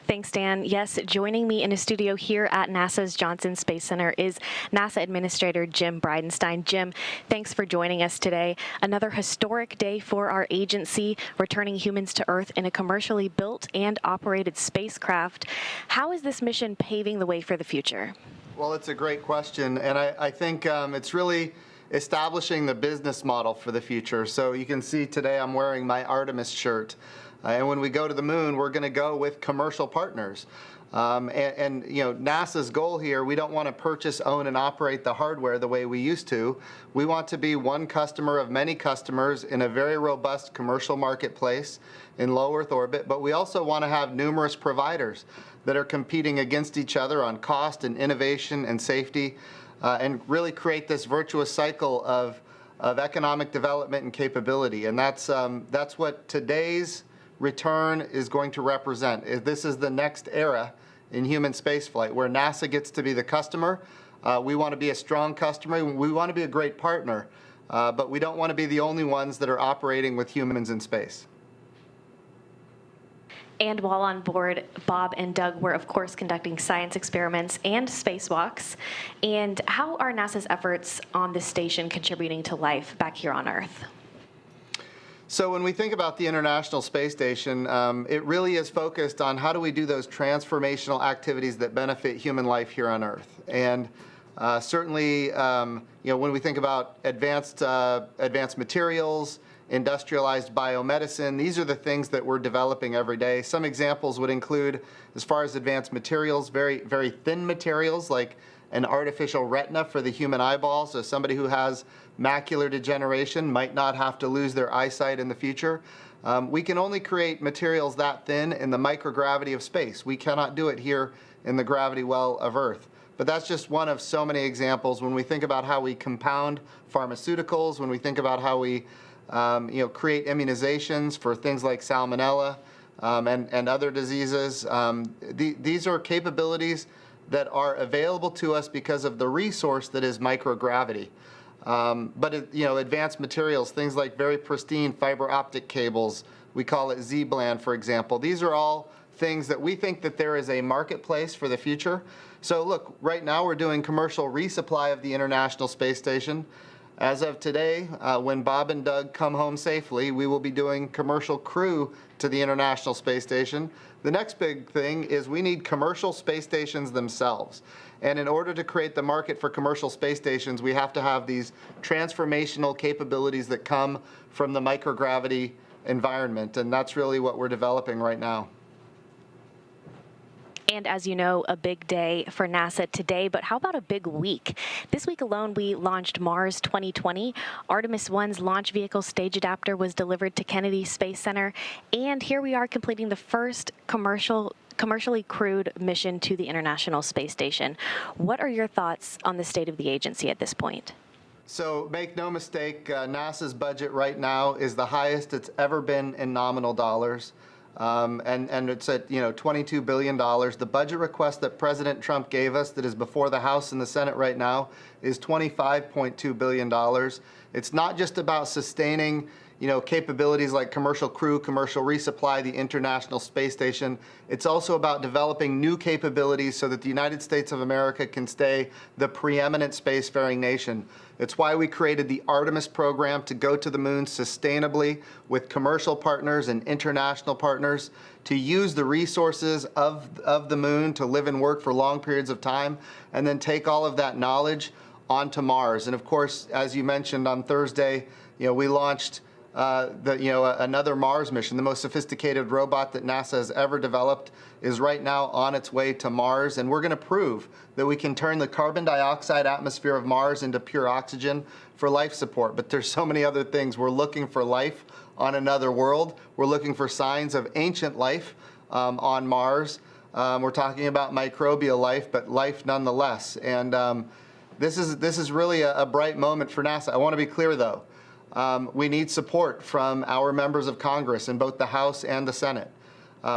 Thanks, Dan. Yes, joining me in a studio here at NASA's Johnson Space Center is NASA Administrator Jim Bridenstine. Jim, thanks for joining us today. Another historic day for our agency, returning humans to Earth in a commercially built and operated spacecraft. How is this mission paving the way for the future? Well, it's a great question, and I think it's really establishing the business model for the future. So you can see today I'm wearing my Artemis shirt. And when we go to the moon, we're going to go with commercial partners. And you know, NASA's goal here, we don't want to purchase, own, and operate the hardware the way we used to. We want to be one customer of many customers in a very robust commercial marketplace in low Earth orbit, but we also want to have numerous providers that are competing against each other on cost and innovation and safety, and really create this virtuous cycle of economic development and capability. And that's what today's return is going to represent. This is the next era in human spaceflight where NASA gets to be the customer. We want to be a strong customer. We want to be a great partner, but we don't want to be the only ones that are operating with humans in space. And while on board, Bob and Doug were, of course, conducting science experiments and spacewalks. And how are NASA's efforts on this station contributing to life back here on Earth? So when we think about the International Space Station, it really is focused on how do we do those transformational activities that benefit human life here on Earth. And certainly, you know, when we think about advanced materials, industrialized biomedicine, these are the things that we're developing every day. Some examples would include, as far as advanced materials, very, very thin materials like an artificial retina for the human eyeball, so somebody who has macular degeneration might not have to lose their eyesight in the future. We can only create materials that thin in the microgravity of space. We cannot do it here in the gravity well of Earth. But that's just one of so many examples. When we think about how we compound pharmaceuticals, when we think about how we you know, create immunizations for things like salmonella and other diseases, these are capabilities that are available to us because of the resource that is microgravity. You know, advanced materials, things like very pristine fiber optic cables, we call it Z-band, for example. These are all things that we think that there is a marketplace for the future. So look, right now we're doing commercial resupply of the International Space Station. As of today, when Bob and Doug come home safely, we will be doing commercial crew to the International Space Station. The next big thing is we need commercial space stations themselves. And in order to create the market for commercial space stations, we have to have these transformational capabilities that come from the microgravity environment. And that's really what we're developing right now. And as you know, a big day for NASA today, but how about a big week? This week alone, we launched Mars 2020. Artemis 1's launch vehicle stage adapter was delivered to Kennedy Space Center. And here we are completing the first commercially crewed mission to the International Space Station. What are your thoughts on the state of the agency at this point? So make no mistake, NASA's budget right now is the highest it's ever been in nominal dollars. And it's at, you know, $22 billion. The budget request that President Trump gave us that is before the House and the Senate right now is $25.2 billion. It's not just about sustaining, you know, capabilities like commercial crew, commercial resupply, the International Space Station. It's also about developing new capabilities so that the United States of America can stay the preeminent spacefaring nation. It's why we created the Artemis program to go to the moon sustainably with commercial partners and international partners, to use the resources of the moon to live and work for long periods of time, and then take all of that knowledge onto Mars. And of course, as you mentioned on Thursday, you know, we launched another Mars mission. The most sophisticated robot that NASA has ever developed is right now on its way to Mars, and we're going to prove that we can turn the carbon dioxide atmosphere of Mars into pure oxygen for life support. But there's so many other things. We're looking for life on another world. We're looking for signs of ancient life on Mars. We're talking about microbial life, but life nonetheless. And this is really a bright moment for NASA. I want to be clear, though. We need support from our members of Congress in both the House and the Senate.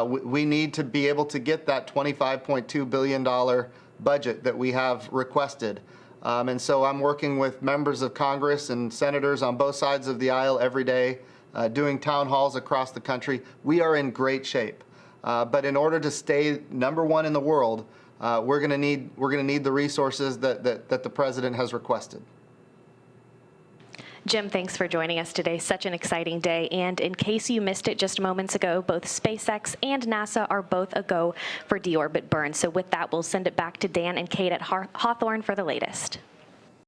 We need to be able to get that $25.2 billion budget that we have requested. And so I'm working with members of Congress and senators on both sides of the aisle every day, doing town halls across the country. We are in great shape. But in order to stay #1 in the world, we're going to need the resources that the president has requested. Jim, thanks for joining us today. Such an exciting day. And in case you missed it just moments ago, both SpaceX and NASA are both a go for deorbit burn. So with that, we'll send it back to Dan and Kate at Hawthorne for the latest.